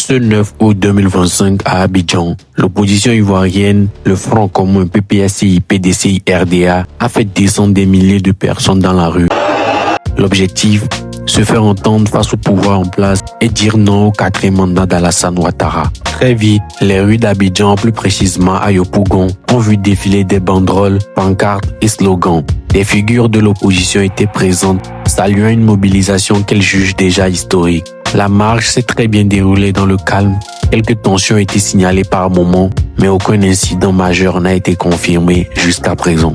Ce 9 août 2025 à Abidjan, l'opposition ivoirienne, le Front commun PPACI, PDCI, RDA a fait descendre des milliers de personnes dans la rue. L'objectif, se faire entendre face au pouvoir en place et dire non au 4e mandat d'Alassane Ouattara. Très vite, les rues d'Abidjan, plus précisément à Yopougon, ont vu défiler des banderoles, pancartes et slogans. Des figures de l'opposition étaient présentes, saluant une mobilisation qu'elles jugent déjà historique. La marche s'est très bien déroulée dans le calme. Quelques tensions étaient signalées par moments, mais aucun incident majeur n'a été confirmé jusqu'à présent.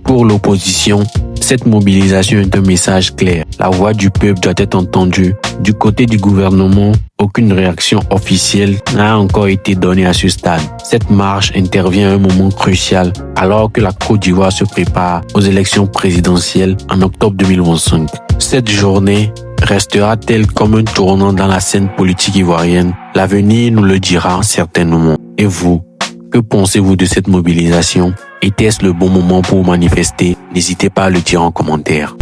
Pour l'opposition, cette mobilisation est un message clair. La voix du peuple doit être entendue. Du côté du gouvernement, aucune réaction officielle n'a encore été donnée à ce stade. Cette marche intervient à un moment crucial alors que la Côte d'Ivoire se prépare aux élections présidentielles en octobre 2025. Cette journée restera-t-elle comme un tournant dans la scène politique ivoirienne? L'avenir nous le dira certainement. Et vous, que pensez-vous de cette mobilisation? Était-ce le bon moment pour manifester? N'hésitez pas à le dire en commentaire.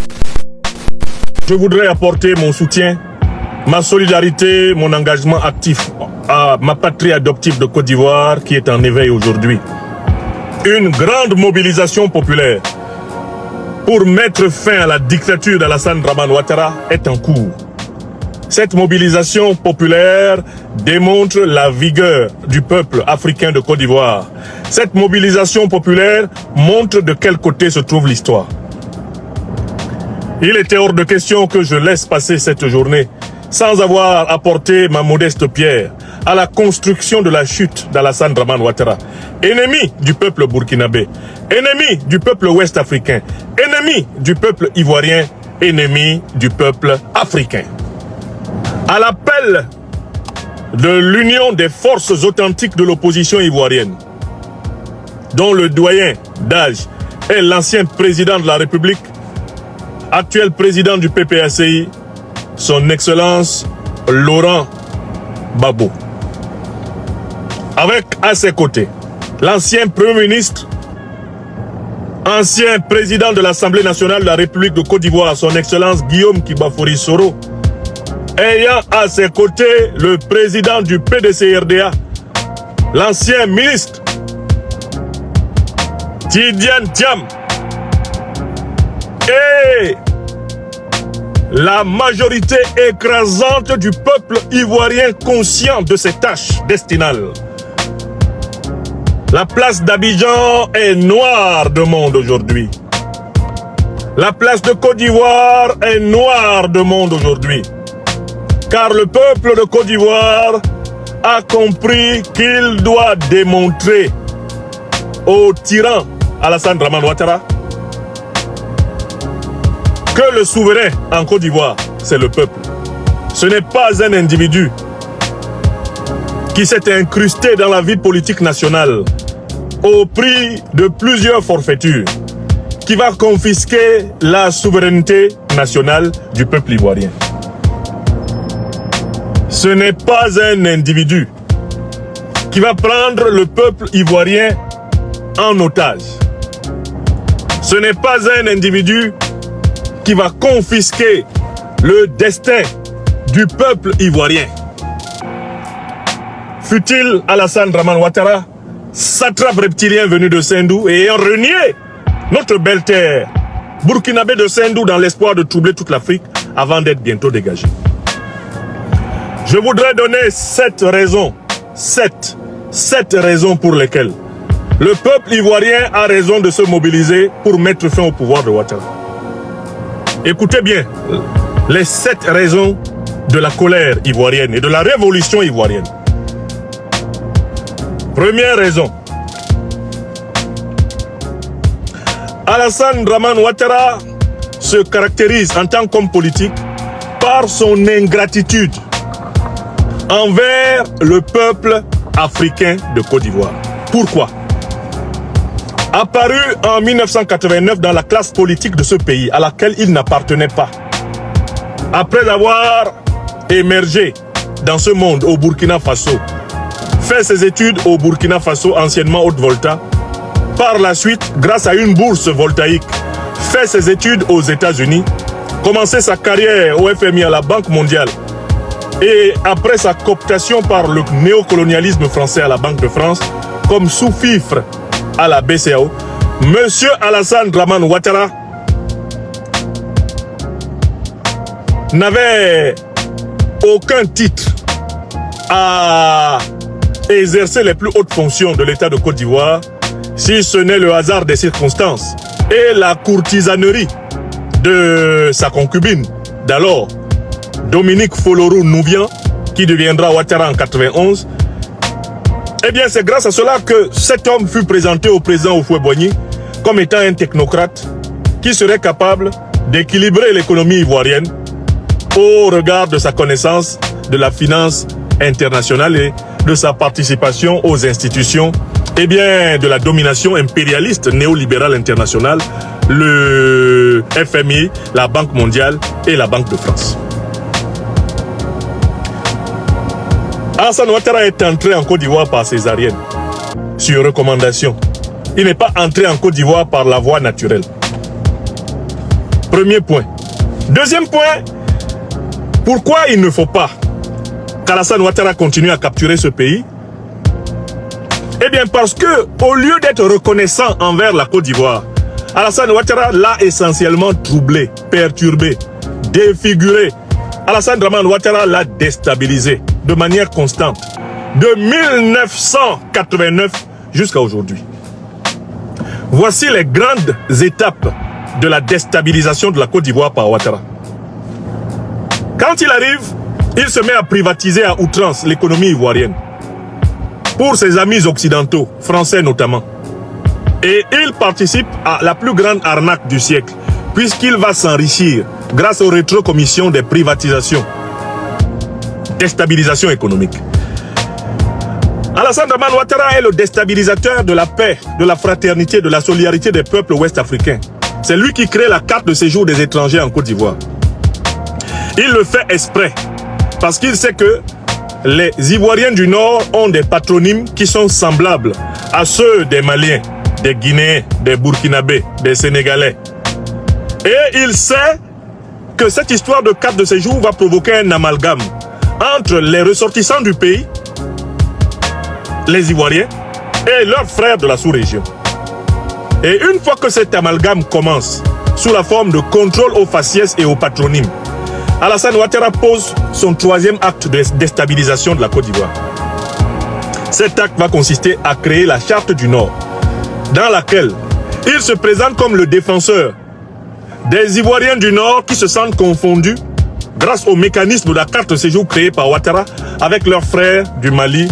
Je voudrais apporter mon soutien, ma solidarité, mon engagement actif à ma patrie adoptive de Côte d'Ivoire qui est en éveil aujourd'hui. Une grande mobilisation populaire pour mettre fin à la dictature d'Alassane Draman Ouattara est en cours. Cette mobilisation populaire démontre la vigueur du peuple africain de Côte d'Ivoire. Cette mobilisation populaire montre de quel côté se trouve l'histoire. Il était hors de question que je laisse passer cette journée sans avoir apporté ma modeste pierre à la construction de la chute d'Alassane Draman Ouattara, ennemi du peuple burkinabé, ennemi du peuple ouest-africain, ennemi du peuple ivoirien, ennemi du peuple africain. À l'appel de l'union des forces authentiques de l'opposition ivoirienne, dont le doyen d'âge est l'ancien président de la République, actuel président du PPACI, son Excellence Laurent Gbagbo. Avec à ses côtés l'ancien Premier ministre, ancien président de l'Assemblée nationale de la République de Côte d'Ivoire, son Excellence Guillaume Kibafori Soro, ayant à ses côtés le président du PDCRDA, l'ancien ministre Tidiane Thiam, et la majorité écrasante du peuple ivoirien conscient de ses tâches destinales. La place d'Abidjan est noire de monde aujourd'hui. La place de Côte d'Ivoire est noire de monde aujourd'hui. Car le peuple de Côte d'Ivoire a compris qu'il doit démontrer au tyran Alassane Draman Ouattara que le souverain en Côte d'Ivoire, c'est le peuple. Ce n'est pas un individu qui s'est incrusté dans la vie politique nationale au prix de plusieurs forfaitures, qui va confisquer la souveraineté nationale du peuple ivoirien. Ce n'est pas un individu qui va prendre le peuple ivoirien en otage. Ce n'est pas un individu qui va confisquer le destin du peuple ivoirien. Fut-il Alassane Draman Ouattara, satrape reptilien venu de Sendou et ayant renié notre belle terre burkinabé de Sendou dans l'espoir de troubler toute l'Afrique avant d'être bientôt dégagé. Je voudrais donner sept raisons pour lesquelles le peuple ivoirien a raison de se mobiliser pour mettre fin au pouvoir de Ouattara. Écoutez bien les 7 raisons de la colère ivoirienne et de la révolution ivoirienne. Première raison. Alassane Draman Ouattara se caractérise en tant qu'homme politique par son ingratitude envers le peuple africain de Côte d'Ivoire. Pourquoi? Apparu en 1989 dans la classe politique de ce pays à laquelle il n'appartenait pas, après avoir émergé dans ce monde au Burkina Faso, fait ses études au Burkina Faso, anciennement Haute-Volta, par la suite, grâce à une bourse voltaïque, fait ses études aux États-Unis, commencé sa carrière au FMI à la Banque mondiale, et après sa cooptation par le néocolonialisme français à la Banque de France, comme sous-fifre à la BCAO, Monsieur Alassane Dramane Ouattara n'avait aucun titre à exercer les plus hautes fonctions de l'État de Côte d'Ivoire, si ce n'est le hasard des circonstances et la courtisanerie de sa concubine d'alors, Dominique Folorou Nouvian, qui deviendra Ouattara en 91. Eh bien, c'est grâce à cela que cet homme fut présenté au président Houphouët-Boigny comme étant un technocrate qui serait capable d'équilibrer l'économie ivoirienne au regard de sa connaissance de la finance internationale et de sa participation aux institutions, eh bien, de la domination impérialiste néolibérale internationale, le FMI, la Banque mondiale et la Banque de France. Alassane Ouattara est entré en Côte d'Ivoire par césarienne, sur recommandation. Il n'est pas entré en Côte d'Ivoire par la voie naturelle. Premier point. Deuxième point, pourquoi il ne faut pas qu'Alassane Ouattara continue à capturer ce pays? Eh bien parce que, au lieu d'être reconnaissant envers la Côte d'Ivoire, Alassane Ouattara l'a essentiellement troublé, perturbé, défiguré. Alassane Dramane Ouattara l'a déstabilisé de manière constante, de 1989 jusqu'à aujourd'hui. Voici les grandes étapes de la déstabilisation de la Côte d'Ivoire par Ouattara. Quand il arrive, il se met à privatiser à outrance l'économie ivoirienne pour ses amis occidentaux, français notamment. Et il participe à la plus grande arnaque du siècle, puisqu'il va s'enrichir grâce aux rétrocommissions des privatisations. Déstabilisation économique. Alassane Dramane Ouattara est le déstabilisateur de la paix, de la fraternité, de la solidarité des peuples ouest-africains. C'est lui qui crée la carte de séjour des étrangers en Côte d'Ivoire. Il le fait exprès, parce qu'il sait que les Ivoiriens du Nord ont des patronymes qui sont semblables à ceux des Maliens, des Guinéens, des Burkinabés, des Sénégalais. Et il sait que cette histoire de carte de séjour va provoquer un amalgame entre les ressortissants du pays, les Ivoiriens, et leurs frères de la sous-région. Et une fois que cet amalgame commence, sous la forme de contrôle aux faciès et aux patronymes, Alassane Ouattara pose son troisième acte de déstabilisation de la Côte d'Ivoire. Cet acte va consister à créer la Charte du Nord, dans laquelle il se présente comme le défenseur des Ivoiriens du Nord qui se sentent confondus grâce au mécanisme de la carte de séjour créée par Ouattara avec leurs frères du Mali,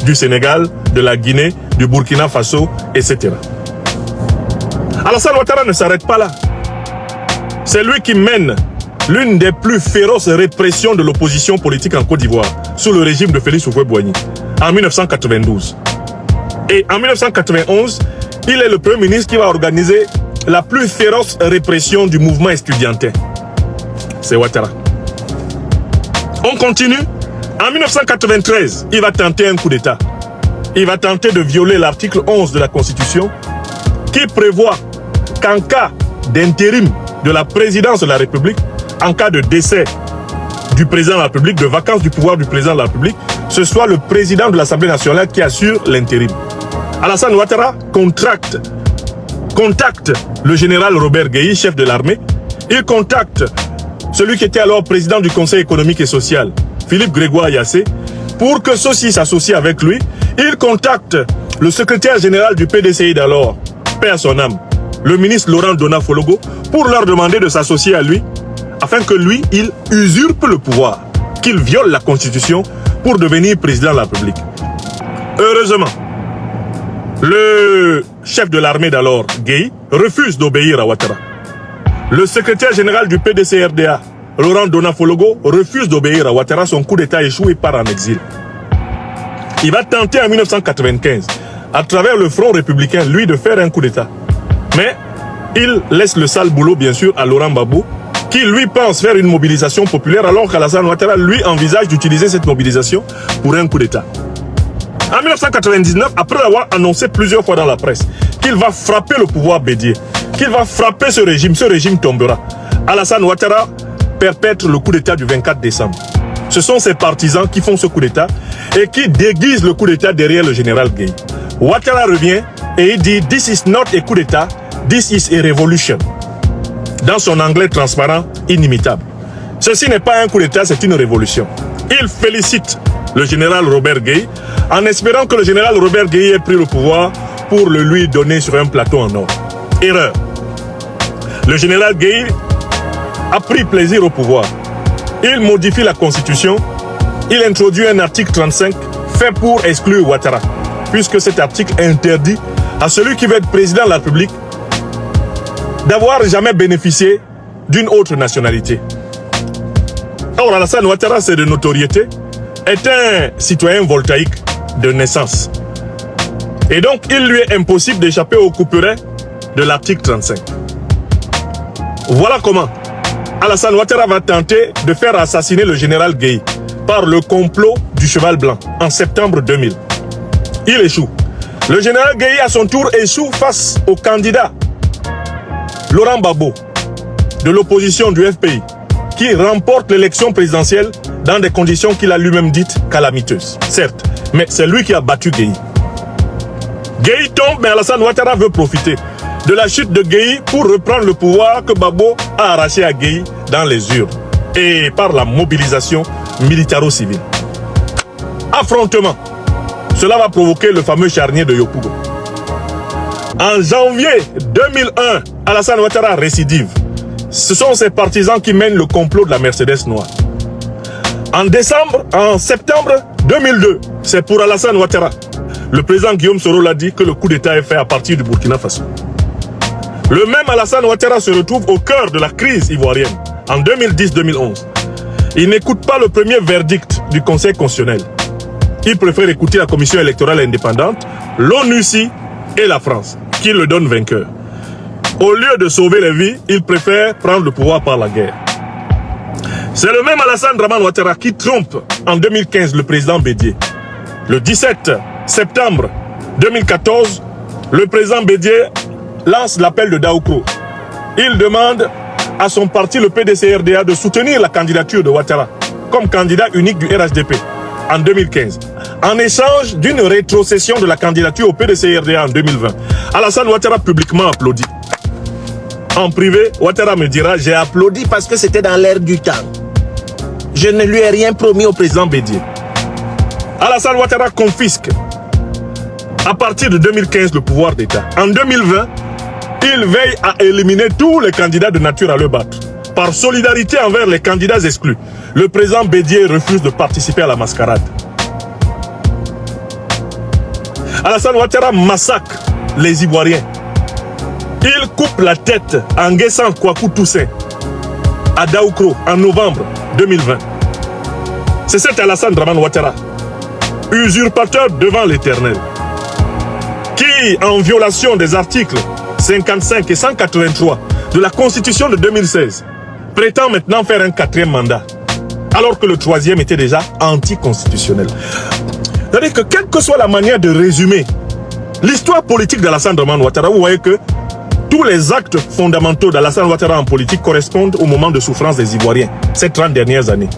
du Sénégal, de la Guinée, du Burkina Faso, etc. Alassane Ouattara ne s'arrête pas là. C'est lui qui mène l'une des plus féroces répressions de l'opposition politique en Côte d'Ivoire sous le régime de Félix Houphouët-Boigny en 1992. Et en 1991, il est le premier ministre qui va organiser la plus féroce répression du mouvement estudiantin. C'est Ouattara. On continue. En 1993, il va tenter un coup d'État. Il va tenter de violer l'article 11 de la Constitution qui prévoit qu'en cas d'intérim de la présidence de la République, en cas de décès du président de la République, de vacance du pouvoir du président de la République, ce soit le président de l'Assemblée nationale qui assure l'intérim. Alassane Ouattara contacte le général Robert Gueye, chef de l'armée. Il contacte celui qui était alors président du Conseil économique et social, Philippe Grégoire Yassé, pour que ceux-ci s'associent avec lui. Il contacte le secrétaire général du PDCI d'alors, paix à son âme, le ministre Laurent Dona Fologo, pour leur demander de s'associer à lui, afin que lui, il usurpe le pouvoir, qu'il viole la Constitution pour devenir président de la République. Heureusement, le chef de l'armée d'alors, Gueye, refuse d'obéir à Ouattara. Le secrétaire général du PDC-RDA, Laurent Donafologo, refuse d'obéir à Ouattara, son coup d'État échoue et part en exil. Il va tenter en 1995, à travers le Front républicain, lui, de faire un coup d'État. Mais il laisse le sale boulot, bien sûr, à Laurent Gbagbo, qui, lui, pense faire une mobilisation populaire, alors qu'Alassane Ouattara, lui, envisage d'utiliser cette mobilisation pour un coup d'État. En 1999, après avoir annoncé plusieurs fois dans la presse qu'il va frapper le pouvoir Bédié, qu'il va frapper ce régime tombera. Alassane Ouattara perpètre le coup d'État du 24 décembre. Ce sont ses partisans qui font ce coup d'État et qui déguisent le coup d'État derrière le général Gueye. Ouattara revient et il dit « This is not a coup d'État, this is a revolution » dans son anglais transparent inimitable. Ceci n'est pas un coup d'État, c'est une révolution. Il félicite le général Robert Gueye en espérant que le général Robert Gueye ait pris le pouvoir pour le lui donner sur un plateau en or. Erreur. Le général Gueye a pris plaisir au pouvoir. Il modifie la constitution, il introduit un article 35 fait pour exclure Ouattara, puisque cet article interdit à celui qui veut être président de la République d'avoir jamais bénéficié d'une autre nationalité. Or, Alassane Ouattara, c'est de notoriété, est un citoyen voltaïque de naissance. Et donc, il lui est impossible d'échapper au couperet de l'article 35. Voilà comment Alassane Ouattara va tenter de faire assassiner le général Gueye par le complot du cheval blanc en septembre 2000. Il échoue. Le général Gueye, à son tour, échoue face au candidat Laurent Gbagbo de l'opposition du FPI, qui remporte l'élection présidentielle dans des conditions qu'il a lui-même dites calamiteuses. Certes, mais c'est lui qui a battu Gueye. Gueye tombe, mais Alassane Ouattara veut profiter de la chute de Gueye pour reprendre le pouvoir que Gbagbo a arraché à Gueye dans les urnes et par la mobilisation militaro-civile. Affrontement. Cela va provoquer le fameux charnier de Yopougon. En janvier 2001, Alassane Ouattara récidive. Ce sont ses partisans qui mènent le complot de la Mercedes noire. En septembre 2002, c'est pour Alassane Ouattara. Le président Guillaume Soro l'a dit que le coup d'État est fait à partir du Burkina Faso. Le même Alassane Ouattara se retrouve au cœur de la crise ivoirienne en 2010-2011. Il n'écoute pas le premier verdict du Conseil constitutionnel. Il préfère écouter la Commission électorale indépendante, l'ONUCI et la France, qui le donnent vainqueur. Au lieu de sauver les vies, il préfère prendre le pouvoir par la guerre. C'est le même Alassane Draman Ouattara qui trompe en 2015 le président Bédié. Le 17 septembre 2014, le président Bédié lance l'appel de Daoukro. Il demande à son parti, le PDC-RDA, de soutenir la candidature de Ouattara comme candidat unique du RHDP en 2015. En échange d'une rétrocession de la candidature au PDC-RDA en 2020. Alassane Ouattara publiquement applaudit. En privé, Ouattara me dira « J'ai applaudi parce que c'était dans l'air du temps. Je ne lui ai rien promis au président Bédié. » Alassane Ouattara confisque à partir de 2015 le pouvoir d'État. En 2020, il veille à éliminer tous les candidats de nature à le battre. Par solidarité envers les candidats exclus, le président Bédié refuse de participer à la mascarade. Alassane Ouattara massacre les Ivoiriens. Il coupe la tête à Nguessan Kouakou Toussaint à Daoukro en novembre 2020. C'est cet Alassane Draman Ouattara, usurpateur devant l'Éternel, qui, en violation des articles 55 et 183 de la Constitution de 2016, prétend maintenant faire un 4e mandat, alors que le 3e était déjà anticonstitutionnel. C'est-à-dire que quelle que soit la manière de résumer l'histoire politique d'Alassane Draman Ouattara, vous voyez que tous les actes fondamentaux d'Alassane Ouattara en politique correspondent au moment de souffrance des Ivoiriens, ces 30 dernières années.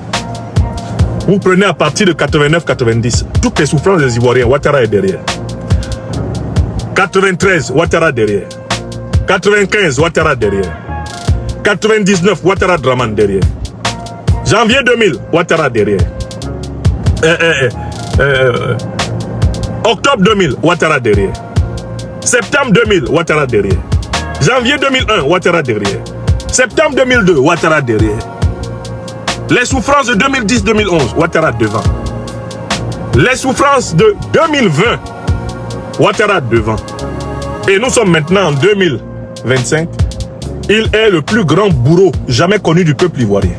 Vous prenez à partir de 89-90, toutes les souffrances des Ivoiriens, Ouattara est derrière. 93, Ouattara derrière. 95, Ouattara derrière. 99, Ouattara Draman derrière. Janvier 2000, Ouattara derrière. Octobre 2000, Ouattara derrière. Septembre 2000, Ouattara derrière. Janvier 2001, Ouattara derrière. Septembre 2002, Ouattara derrière. Les souffrances de 2010-2011, Ouattara devant. Les souffrances de 2020, Ouattara devant. Et nous sommes maintenant en 2025. Il est le plus grand bourreau jamais connu du peuple ivoirien.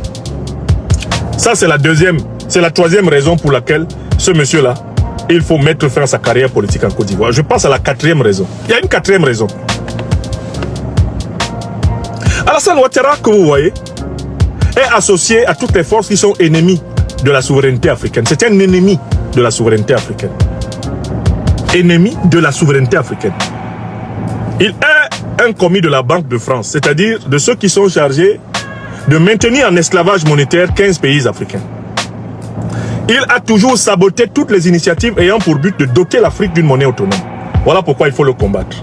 Ça, c'est la troisième raison pour laquelle ce monsieur-là, il faut mettre fin à sa carrière politique en Côte d'Ivoire. Je passe à la quatrième raison. Il y a une quatrième raison. Alassane Ouattara, que vous voyez, est associé à toutes les forces qui sont ennemies de la souveraineté africaine. C'est un ennemi de la souveraineté africaine. Ennemi de la souveraineté africaine. Il est un commis de la Banque de France, c'est-à-dire de ceux qui sont chargés de maintenir en esclavage monétaire 15 pays africains. Il a toujours saboté toutes les initiatives ayant pour but de doter l'Afrique d'une monnaie autonome. Voilà pourquoi il faut le combattre.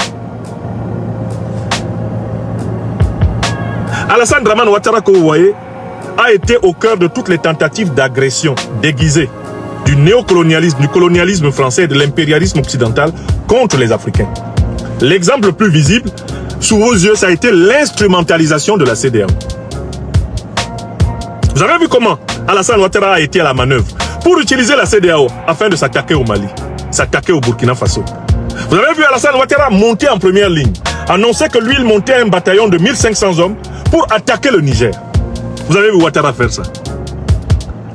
Alassane Dramane Ouattara, que vous voyez, a été au cœur de toutes les tentatives d'agression déguisée du néocolonialisme, du colonialisme français et de l'impérialisme occidental contre les Africains. L'exemple le plus visible, sous vos yeux, ça a été l'instrumentalisation de la CEDEAO. Vous avez vu comment Alassane Ouattara a été à la manœuvre pour utiliser la CEDEAO afin de s'attaquer au Mali, s'attaquer au Burkina Faso. Vous avez vu Alassane Ouattara monter en première ligne, annoncer que lui, il montait un bataillon de 1500 hommes pour attaquer le Niger. Vous avez vu Ouattara faire ça.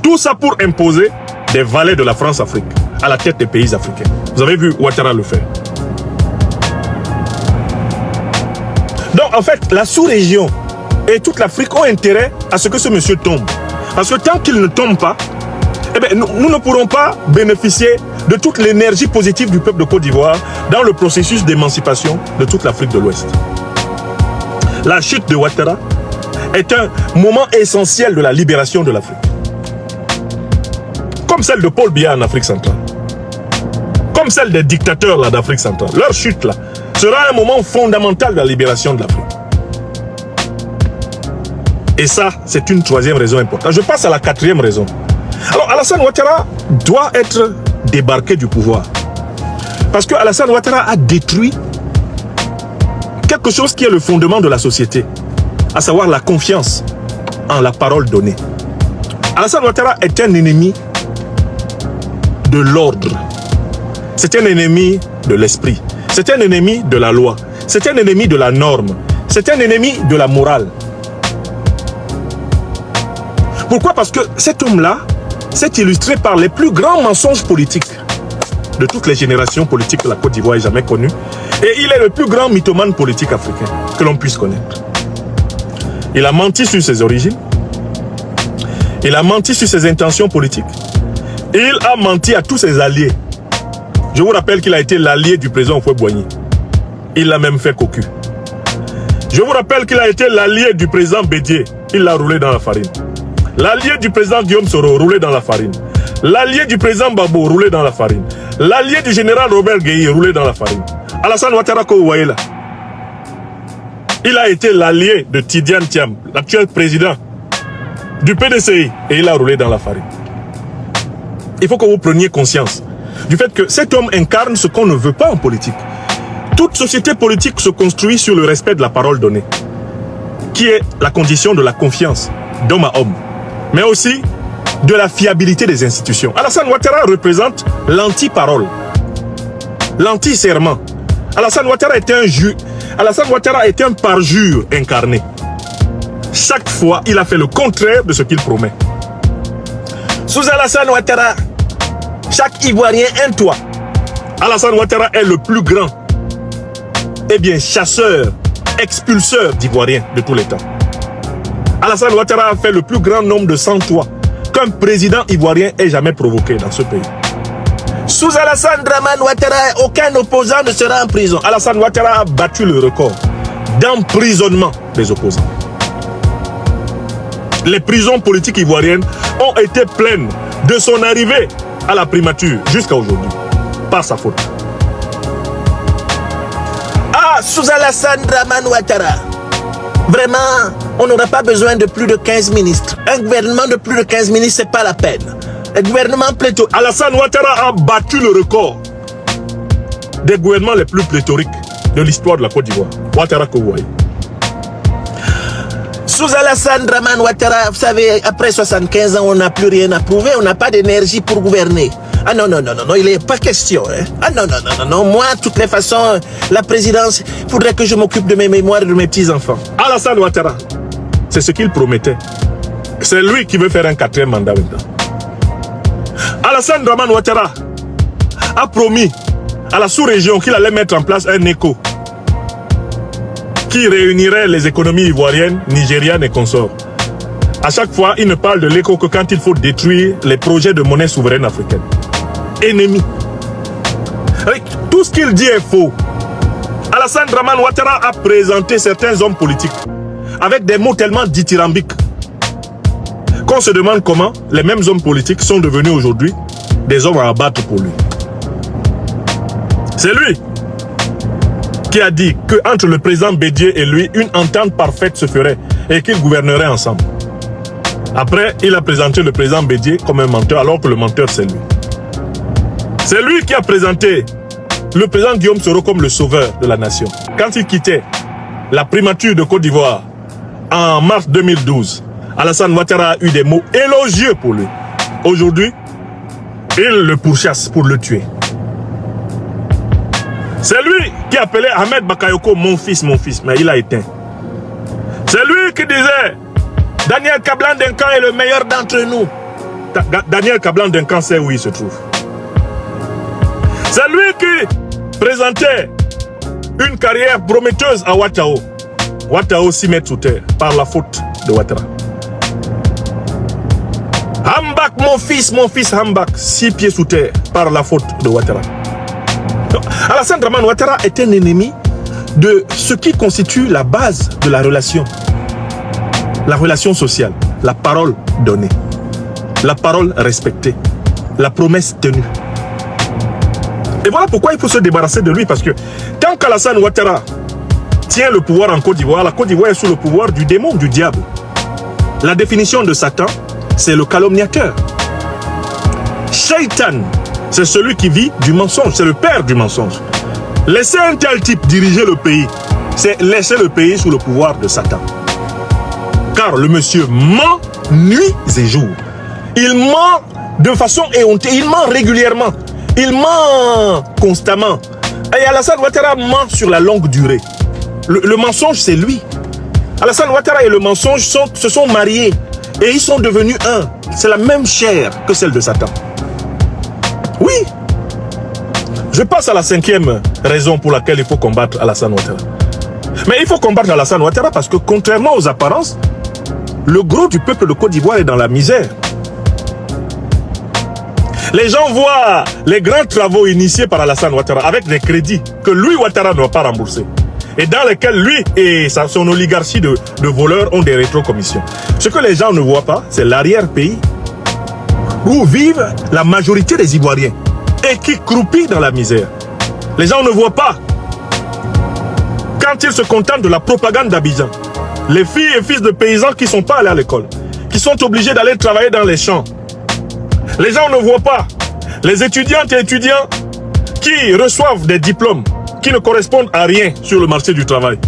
Tout ça pour imposer des valets de la France-Afrique à la tête des pays africains. Vous avez vu Ouattara le faire. Donc en fait, la sous-région et toute l'Afrique ont intérêt à ce que ce monsieur tombe. Parce que tant qu'il ne tombe pas, eh bien, nous ne pourrons pas bénéficier de toute l'énergie positive du peuple de Côte d'Ivoire dans le processus d'émancipation de toute l'Afrique de l'Ouest. La chute de Ouattara est un moment essentiel de la libération de l'Afrique. Comme celle de Paul Biya en Afrique centrale. Comme celle des dictateurs d'Afrique centrale. Leur chute là sera un moment fondamental de la libération de l'Afrique. Et ça, c'est une troisième raison importante. Je passe à la quatrième raison. Alors, Alassane Ouattara doit être débarqué du pouvoir. Parce que Alassane Ouattara a détruit quelque chose qui est le fondement de la société, à savoir la confiance en la parole donnée. Alassane Ouattara est un ennemi de l'ordre. C'est un ennemi de l'esprit. C'est un ennemi de la loi. C'est un ennemi de la norme. C'est un ennemi de la morale. Pourquoi? Parce que cet homme-là s'est illustré par les plus grands mensonges politiques de toutes les générations politiques que la Côte d'Ivoire ait jamais connues. Et il est le plus grand mythomane politique africain que l'on puisse connaître. Il a menti sur ses origines. Il a menti sur ses intentions politiques. Il a menti à tous ses alliés. Je vous rappelle qu'il a été l'allié du président Houphouët-Boigny. Il l'a même fait cocu. Je vous rappelle qu'il a été l'allié du président Bédié. Il l'a roulé dans la farine. L'allié du président Guillaume Soro, roulé dans la farine. L'allié du président Babo, roulé dans la farine. L'allié du général Robert Gueye, roulé dans la farine. Alassane Ouattara, que vous voyez là, il a été l'allié de Tidiane Thiam, l'actuel président du PDCI, et il a roulé dans la farine. Il faut que vous preniez conscience du fait que cet homme incarne ce qu'on ne veut pas en politique. Toute société politique se construit sur le respect de la parole donnée, qui est la condition de la confiance d'homme à homme, mais aussi de la fiabilité des institutions. Alassane Ouattara représente l'anti-parole, l'anti-serment. Alassane Ouattara est un parjure incarné. Chaque fois, il a fait le contraire de ce qu'il promet. Sous Alassane Ouattara, chaque Ivoirien un toit. Alassane Ouattara est le plus grand, chasseur, expulseur d'Ivoiriens de tous les temps. Alassane Ouattara a fait le plus grand nombre de 100 toits qu'un président ivoirien ait jamais provoqué dans ce pays. Sous Alassane Dramane Ouattara, aucun opposant ne sera en prison. Alassane Ouattara a battu le record d'emprisonnement des opposants. Les prisons politiques ivoiriennes ont été pleines de son arrivée à la primature jusqu'à aujourd'hui, par sa faute. Sous Alassane Dramane Ouattara, vraiment, on n'aura pas besoin de plus de 15 ministres. Un gouvernement de plus de 15 ministres, c'est pas la peine. Un gouvernement pléthorique. Alassane Ouattara a battu le record des gouvernements les plus pléthoriques de l'histoire de la Côte d'Ivoire. Ouattara que vous voyez. Sous Alassane Dramane Ouattara, vous savez, après 75 ans, on n'a plus rien à prouver, on n'a pas d'énergie pour gouverner. Ah non, il n'est pas question. Hein. Ah non, moi, de toutes les façons, la présidence, il faudrait que je m'occupe de mes mémoires et de mes petits-enfants. Alassane Ouattara, c'est ce qu'il promettait. C'est lui qui veut faire un 4e mandat maintenant. Alassane Dramane Ouattara a promis à la sous-région qu'il allait mettre en place un écho qui réunirait les économies ivoiriennes, nigérianes et consorts. À chaque fois, il ne parle de l'écho que quand il faut détruire les projets de monnaie souveraine africaine. Ennemi. Tout ce qu'il dit est faux. Alassane Dramane Ouattara a présenté certains hommes politiques avec des mots tellement dithyrambiques qu'on se demande comment les mêmes hommes politiques sont devenus aujourd'hui des hommes à abattre pour lui. C'est lui qui a dit qu'entre le président Bédié et lui, une entente parfaite se ferait et qu'ils gouverneraient ensemble. Après, il a présenté le président Bédié comme un menteur, alors que le menteur, c'est lui. C'est lui qui a présenté le président Guillaume Soro comme le sauveur de la nation. Quand il quittait la primature de Côte d'Ivoire en mars 2012, Alassane Ouattara a eu des mots élogieux pour lui. Aujourd'hui, il le pourchasse pour le tuer. C'est lui qui appelait Ahmed Bakayoko mon fils, mais il a éteint. C'est lui qui disait Daniel Kablan-Duncan est le meilleur d'entre nous. Daniel Kablan-Duncan sait où il se trouve. C'est lui qui présentait une carrière prometteuse à Ouattao. Ouattao s'y met sous terre par la faute de Ouattara. Hambak, mon fils, Hambak, 6 pieds sous terre par la faute de Ouattara. Alassane Dramane Ouattara est un ennemi de ce qui constitue la base de la relation sociale, la parole donnée, la parole respectée, la promesse tenue. Et voilà pourquoi il faut se débarrasser de lui, parce que tant qu'Alassane Ouattara tient le pouvoir en Côte d'Ivoire, la Côte d'Ivoire est sous le pouvoir du démon, du diable. La définition de Satan, c'est le calomniateur. Shaitan, c'est celui qui vit du mensonge, c'est le père du mensonge. Laisser un tel type diriger le pays, c'est laisser le pays sous le pouvoir de Satan. Car le monsieur ment nuit et jour. Il ment de façon éhontée, il ment régulièrement, il ment constamment. Et Alassane Ouattara ment sur la longue durée. Le mensonge, c'est lui. Alassane Ouattara et le mensonge se sont mariés et ils sont devenus un. C'est la même chair que celle de Satan. Oui. Je passe à la 5e raison pour laquelle il faut combattre Alassane Ouattara. Mais il faut combattre Alassane Ouattara parce que contrairement aux apparences, le gros du peuple de Côte d'Ivoire est dans la misère. Les gens voient les grands travaux initiés par Alassane Ouattara avec des crédits que lui, Ouattara, ne va pas rembourser. Et dans lesquels lui et son oligarchie de voleurs ont des rétrocommissions. Ce que les gens ne voient pas, c'est l'arrière-pays où vivent la majorité des Ivoiriens et qui croupit dans la misère. Les gens ne voient pas quand ils se contentent de la propagande d'Abidjan. Les filles et fils de paysans qui ne sont pas allés à l'école, qui sont obligés d'aller travailler dans les champs. Les gens ne voient pas les étudiantes et étudiants qui reçoivent des diplômes qui ne correspondent à rien sur le marché du travail.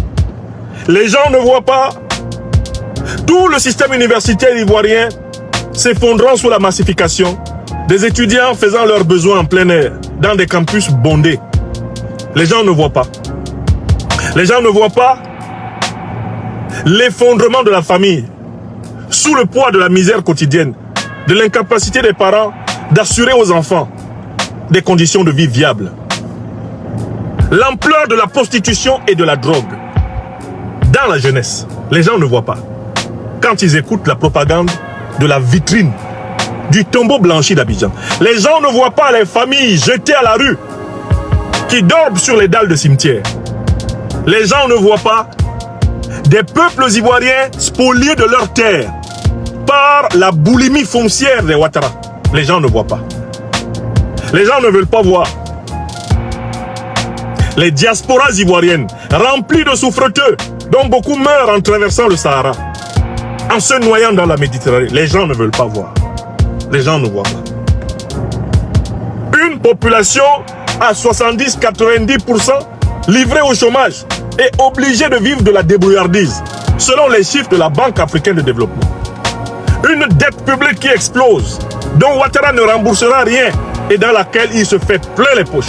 Les gens ne voient pas tout le système universitaire ivoirien s'effondrant sous la massification, des étudiants faisant leurs besoins en plein air, dans des campus bondés. Les gens ne voient pas. Les gens ne voient pas l'effondrement de la famille, sous le poids de la misère quotidienne, de l'incapacité des parents d'assurer aux enfants des conditions de vie viables. L'ampleur de la prostitution et de la drogue dans la jeunesse, les gens ne voient pas. Quand ils écoutent la propagande de la vitrine du tombeau blanchi d'Abidjan, les gens ne voient pas les familles jetées à la rue qui dorment sur les dalles de cimetière. Les gens ne voient pas des peuples ivoiriens spoliés de leurs terres par la boulimie foncière des Ouattara. Les gens ne voient pas. Les gens ne veulent pas voir les diasporas ivoiriennes remplies de souffreteux dont beaucoup meurent en traversant le Sahara, en se noyant dans la Méditerranée. Les gens ne veulent pas voir. Les gens ne voient pas. Une population à 70-90% livrée au chômage et obligée de vivre de la débrouillardise, selon les chiffres de la Banque africaine de développement. Une dette publique qui explose, dont Ouattara ne remboursera rien et dans laquelle il se fait plein les poches.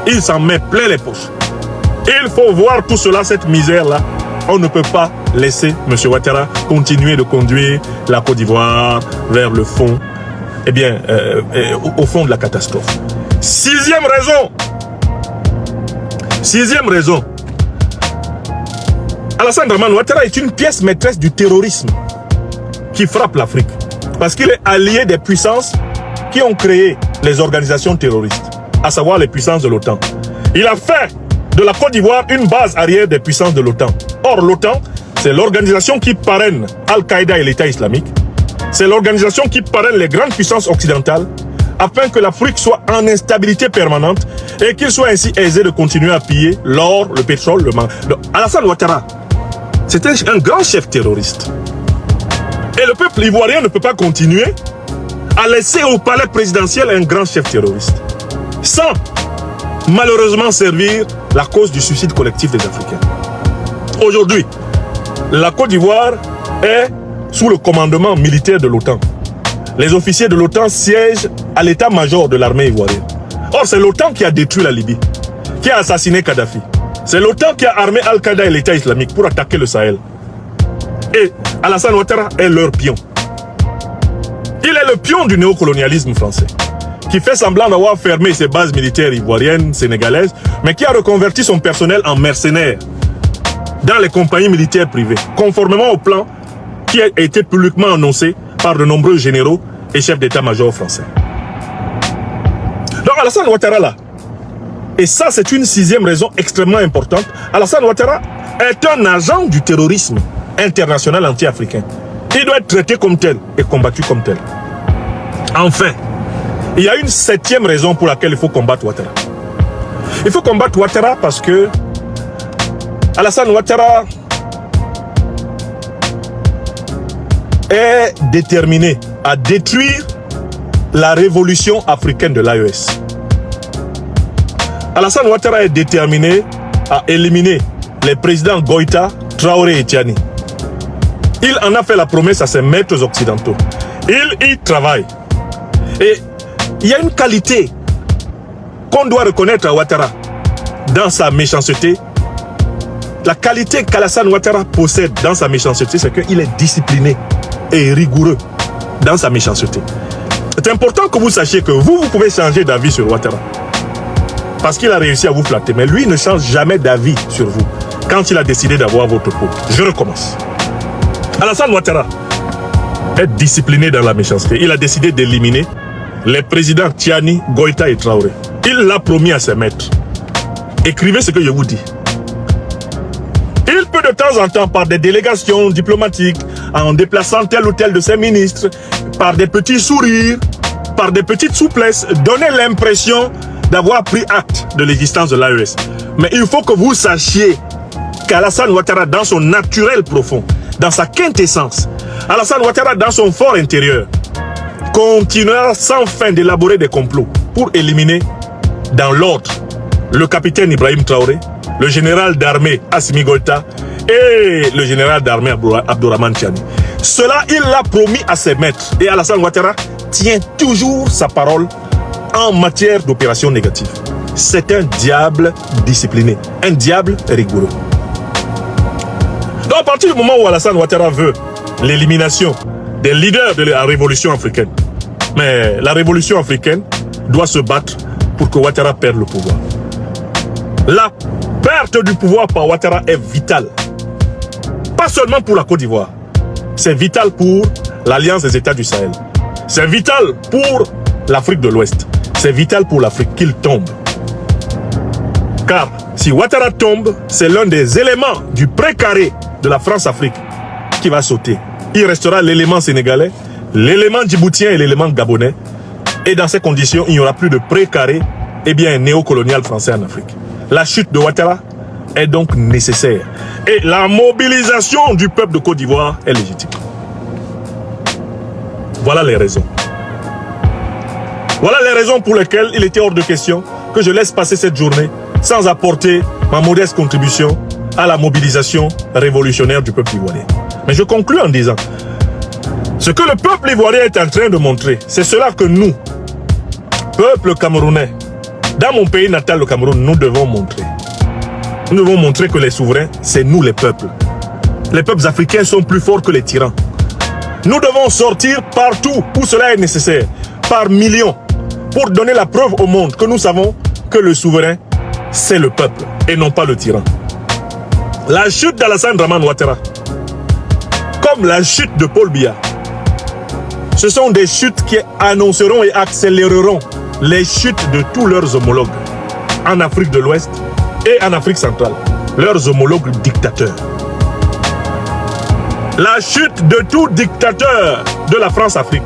Il s'en met plein les poches. Il faut voir tout cela, cette misère-là, On ne peut pas laisser M. Ouattara continuer de conduire la Côte d'Ivoire vers le fond, eh bien, au fond de la catastrophe. Sixième raison. Alassane Dramane Ouattara est une pièce maîtresse du terrorisme qui frappe l'Afrique. Parce qu'il est allié des puissances qui ont créé les organisations terroristes, à savoir les puissances de l'OTAN. Il a fait de la Côte d'Ivoire une base arrière des puissances de l'OTAN. Or, l'OTAN, c'est l'organisation qui parraine Al-Qaïda et l'État islamique. C'est l'organisation qui parraine les grandes puissances occidentales afin que l'Afrique soit en instabilité permanente et qu'il soit ainsi aisé de continuer à piller l'or, le pétrole, le manganèse. Alassane Ouattara, c'était un grand chef terroriste. Et le peuple ivoirien ne peut pas continuer à laisser au palais présidentiel un grand chef terroriste sans malheureusement servir la cause du suicide collectif des Africains. Aujourd'hui, la Côte d'Ivoire est sous le commandement militaire de l'OTAN. Les officiers de l'OTAN siègent à l'état-major de l'armée ivoirienne. Or, c'est l'OTAN qui a détruit la Libye, qui a assassiné Kadhafi. C'est l'OTAN qui a armé Al-Qaïda et l'État islamique pour attaquer le Sahel. Et Alassane Ouattara est leur pion. Il est le pion du néocolonialisme français, qui fait semblant d'avoir fermé ses bases militaires ivoiriennes, sénégalaises, mais qui a reconverti son personnel en mercenaires dans les compagnies militaires privées, conformément au plan qui a été publiquement annoncé par de nombreux généraux et chefs d'état-major français. Donc Alassane Ouattara là, et ça c'est une sixième raison extrêmement importante, Alassane Ouattara est un agent du terrorisme international anti-africain. Il doit être traité comme tel et combattu comme tel. Enfin, il y a une septième raison pour laquelle il faut combattre Ouattara. Il faut combattre Ouattara parce que Alassane Ouattara est déterminé à détruire la révolution africaine de l'AES. Alassane Ouattara est déterminé à éliminer les présidents Goïta, Traoré et Tiani. Il en a fait la promesse à ses maîtres occidentaux. Il y travaille. Et il y a une qualité qu'on doit reconnaître à Ouattara dans sa méchanceté. La qualité qu'Alassane Ouattara possède dans sa méchanceté, c'est qu'il est discipliné et rigoureux dans sa méchanceté. C'est important que vous sachiez que vous pouvez changer d'avis sur Ouattara. Parce qu'il a réussi à vous flatter. Mais lui ne change jamais d'avis sur vous quand il a décidé d'avoir votre peau. Je recommence. Alassane Ouattara est discipliné dans la méchanceté. Il a décidé d'éliminer les présidents Tiani, Goïta et Traoré. Il l'a promis à ses maîtres. Écrivez ce que je vous dis. Il peut de temps en temps, par des délégations diplomatiques, en déplaçant tel ou tel de ses ministres, par des petits sourires, par des petites souplesses, donner l'impression d'avoir pris acte de l'existence de l'AES. Mais il faut que vous sachiez qu'Alassane Ouattara, dans son naturel profond, dans sa quintessence, Alassane Ouattara, dans son fort intérieur, continuera sans fin d'élaborer des complots pour éliminer dans l'ordre le capitaine Ibrahim Traoré, le général d'armée Assimi Goïta et le général d'armée Abdourahmane Tiani. Cela, il l'a promis à ses maîtres. Et Alassane Ouattara tient toujours sa parole en matière d'opérations négatives. C'est un diable discipliné, un diable rigoureux. Donc à partir du moment où Alassane Ouattara veut l'élimination des leaders de la révolution africaine, mais la révolution africaine doit se battre pour que Ouattara perde le pouvoir. La perte du pouvoir par Ouattara est vitale. Pas seulement pour la Côte d'Ivoire. C'est vital pour l'Alliance des États du Sahel. C'est vital pour l'Afrique de l'Ouest. C'est vital pour l'Afrique qu'il tombe. Car si Ouattara tombe, c'est l'un des éléments du précaré de la France-Afrique qui va sauter. Il restera l'élément sénégalais, l'élément djiboutien et l'élément gabonais. Et dans ces conditions, il n'y aura plus de précaré, eh bien, néocolonial français en Afrique. La chute de Ouattara est donc nécessaire. Et la mobilisation du peuple de Côte d'Ivoire est légitime. Voilà les raisons. Voilà les raisons pour lesquelles il était hors de question que je laisse passer cette journée sans apporter ma modeste contribution à la mobilisation révolutionnaire du peuple ivoirien. Mais je conclus en disant, ce que le peuple ivoirien est en train de montrer, c'est cela que nous, peuple camerounais, dans mon pays natal, le Cameroun, nous devons montrer. Nous devons montrer que les souverains, c'est nous les peuples. Les peuples africains sont plus forts que les tyrans. Nous devons sortir partout où cela est nécessaire, par millions, pour donner la preuve au monde que nous savons que le souverain, c'est le peuple et non pas le tyran. La chute d'Alassane Draman Ouattara, comme la chute de Paul Biya, ce sont des chutes qui annonceront et accéléreront les chutes de tous leurs homologues en Afrique de l'Ouest et en Afrique centrale, leurs homologues dictateurs. La chute de tout dictateur de la France-Afrique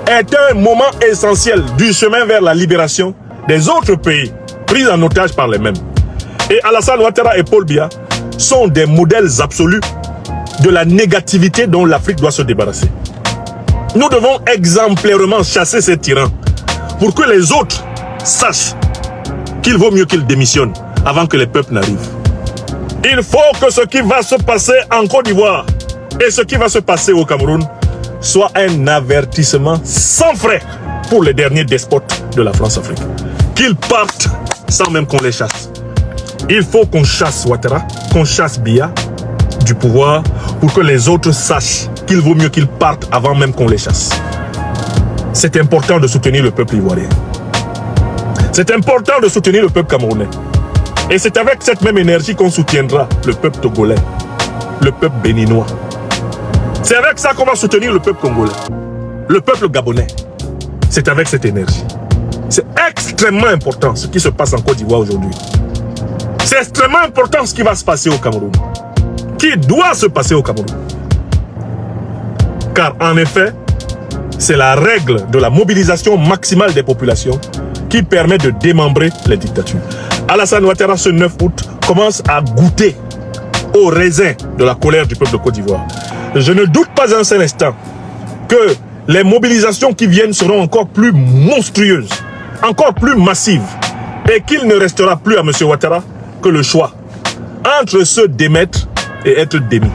est un moment essentiel du chemin vers la libération des autres pays pris en otage par les mêmes. Et Alassane Ouattara et Paul Biya sont des modèles absolus de la négativité dont l'Afrique doit se débarrasser. Nous devons exemplairement chasser ces tyrans pour que les autres sachent qu'il vaut mieux qu'ils démissionnent avant que les peuples n'arrivent. Il faut que ce qui va se passer en Côte d'Ivoire et ce qui va se passer au Cameroun soit un avertissement sans frais pour les derniers despotes de la France-Afrique. Qu'ils partent sans même qu'on les chasse. Il faut qu'on chasse Ouattara, qu'on chasse Biya du pouvoir pour que les autres sachent qu'il vaut mieux qu'ils partent avant même qu'on les chasse. C'est important de soutenir le peuple ivoirien. C'est important de soutenir le peuple camerounais. Et c'est avec cette même énergie qu'on soutiendra le peuple togolais, le peuple béninois. C'est avec ça qu'on va soutenir le peuple congolais, le peuple gabonais. C'est avec cette énergie. C'est extrêmement important ce qui se passe en Côte d'Ivoire aujourd'hui. C'est extrêmement important ce qui va se passer au Cameroun. Qui doit se passer au Cameroun. Car en effet, c'est la règle de la mobilisation maximale des populations qui permet de démembrer les dictatures. Alassane Ouattara, ce 9 août, commence à goûter au raisin de la colère du peuple de Côte d'Ivoire. Je ne doute pas un seul instant que les mobilisations qui viennent seront encore plus monstrueuses, encore plus massives, et qu'il ne restera plus à M. Ouattara que le choix entre se démettre et être démis.